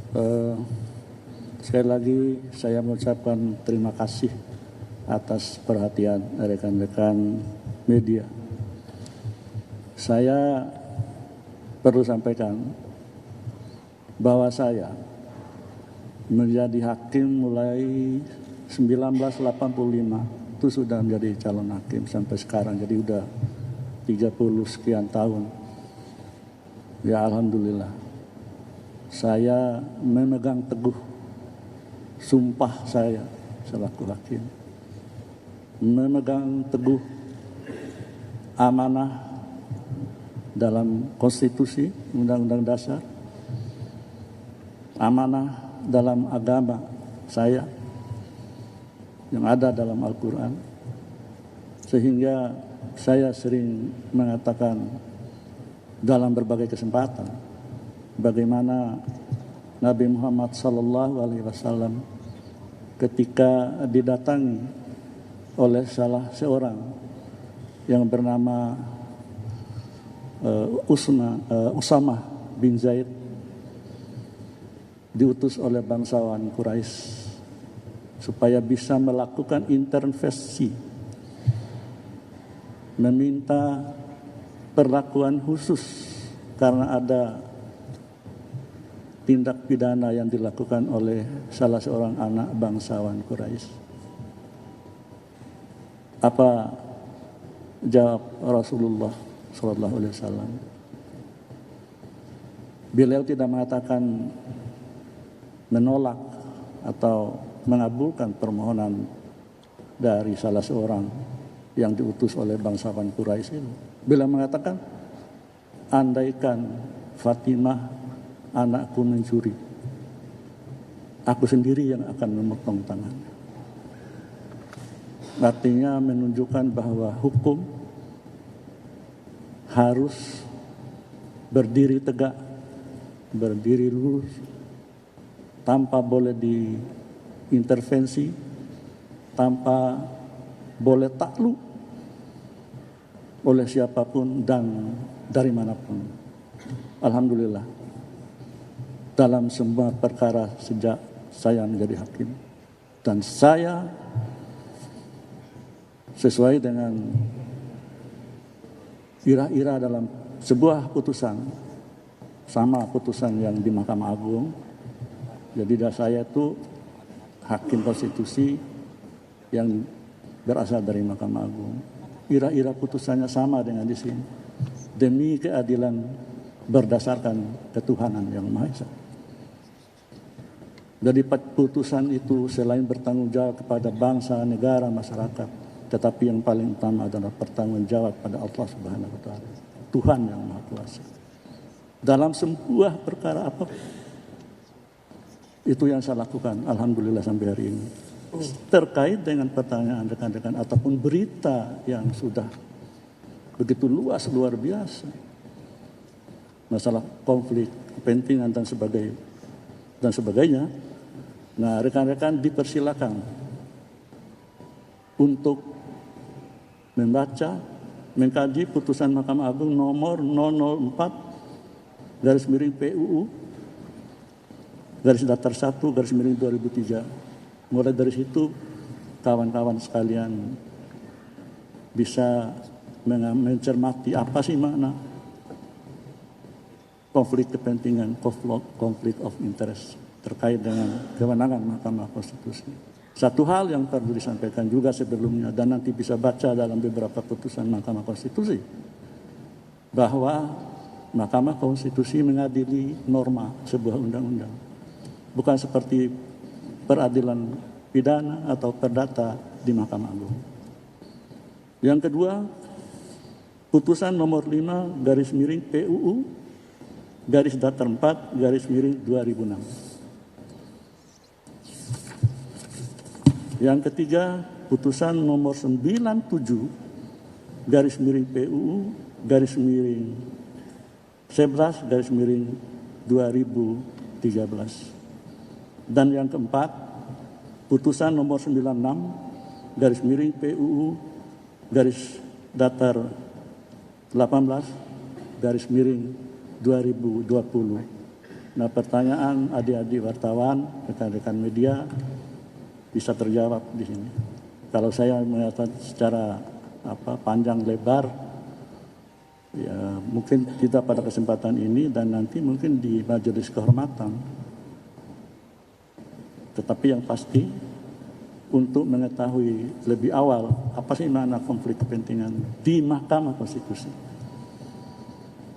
Eh, Sekali lagi saya mengucapkan terima kasih atas perhatian rekan-rekan media. Saya perlu sampaikan bahwa saya menjadi hakim mulai 1985, itu sudah menjadi calon hakim sampai sekarang, jadi udah 30 sekian tahun. Ya alhamdulillah, saya memegang teguh sumpah saya selaku hakim, memegang teguh amanah dalam konstitusi, undang-undang dasar, amanah dalam agama saya yang ada dalam Al-Quran, sehingga saya sering mengatakan dalam berbagai kesempatan bagaimana Nabi Muhammad SAW ketika didatangi oleh salah seorang yang bernama Usamah bin Zaid, diutus oleh bangsawan Quraisy supaya bisa melakukan intervensi, meminta perlakuan khusus karena ada tindak pidana yang dilakukan oleh salah seorang anak bangsawan Quraisy. Apa jawab Rasulullah SAW? Beliau tidak mengatakan menolak atau mengabulkan permohonan dari salah seorang yang diutus oleh bangsawan Quraisy itu. Beliau mengatakan, andaikan Fatimah anakku mencuri, aku sendiri yang akan memotong tangannya. Artinya menunjukkan bahwa hukum harus berdiri tegak, berdiri lurus, tanpa boleh diintervensi, tanpa boleh takluk oleh siapapun dan dari manapun. Alhamdulillah, dalam semua perkara sejak saya menjadi hakim, dan saya sesuai dengan ira-ira dalam sebuah putusan, sama putusan yang di Mahkamah Agung. Jadi saya itu hakim konstitusi yang berasal dari Mahkamah Agung. Ira-ira putusannya sama dengan di sini. Demi keadilan berdasarkan ketuhanan yang Maha Esa. Jadi putusan itu selain bertanggung jawab kepada bangsa, negara, masyarakat, tetapi yang paling utama adalah bertanggung jawab pada Allah Subhanahu wa Ta'ala, Tuhan yang Maha Kuasa. Dalam sebuah perkara apapun, itu yang saya lakukan, alhamdulillah sampai hari ini. Terkait dengan pertanyaan rekan-rekan ataupun berita yang sudah begitu luas, luar biasa, masalah konflik kepentingan dan sebagainya. Nah, rekan-rekan dipersilakan untuk membaca, mengkaji putusan Mahkamah Agung nomor 004/PUU _1/2003. Mulai dari situ kawan-kawan sekalian bisa mencermati apa sih makna konflik kepentingan, konflik of interest terkait dengan kewenangan Mahkamah Konstitusi. Satu hal yang perlu disampaikan juga sebelumnya, dan nanti bisa baca dalam beberapa putusan Mahkamah Konstitusi, bahwa Mahkamah Konstitusi mengadili norma sebuah undang-undang, bukan seperti peradilan pidana atau perdata di Mahkamah Agung. Yang kedua, putusan nomor 5/PUU _4/2006. Yang ketiga, putusan nomor 97/PUU _11/2013. Dan yang keempat, putusan nomor 96/PUU _18/2020 Nah, pertanyaan adik-adik wartawan, rekan-rekan media bisa terjawab di sini. Kalau saya melihat secara panjang lebar, ya mungkin kita pada kesempatan ini dan nanti mungkin di majelis kehormatan. Tetapi yang pasti untuk mengetahui lebih awal apa sih makna konflik kepentingan di Mahkamah Konstitusi.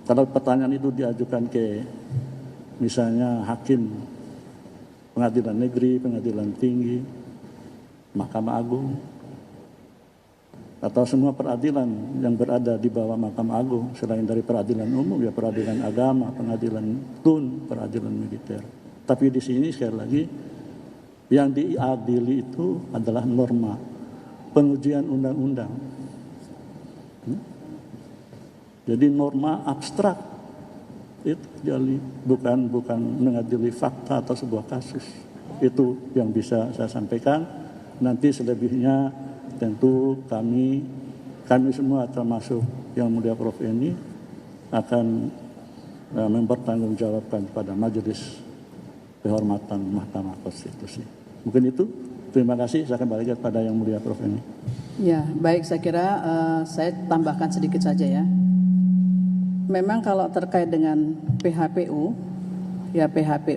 Kalau pertanyaan itu diajukan ke misalnya hakim pengadilan negeri, pengadilan tinggi, Mahkamah Agung, atau semua peradilan yang berada di bawah Mahkamah Agung selain dari peradilan umum, ya peradilan agama, pengadilan tun, peradilan militer. Tapi di sini sekali lagi yang diadili itu adalah norma pengujian undang-undang. Jadi norma abstrak itu jadi bukan mengadili fakta atau sebuah kasus. Itu yang bisa saya sampaikan. Nanti selebihnya tentu kami semua termasuk yang mulia Prof. Eni akan mempertanggungjawabkan pada majelis kehormatan Mahkamah Konstitusi. Mungkin itu. Terima kasih. Saya kembalikan pada yang mulia Prof. Eni. Ya, baik. Saya kira saya tambahkan sedikit saja ya. Memang kalau terkait dengan PHPU, ya PHPU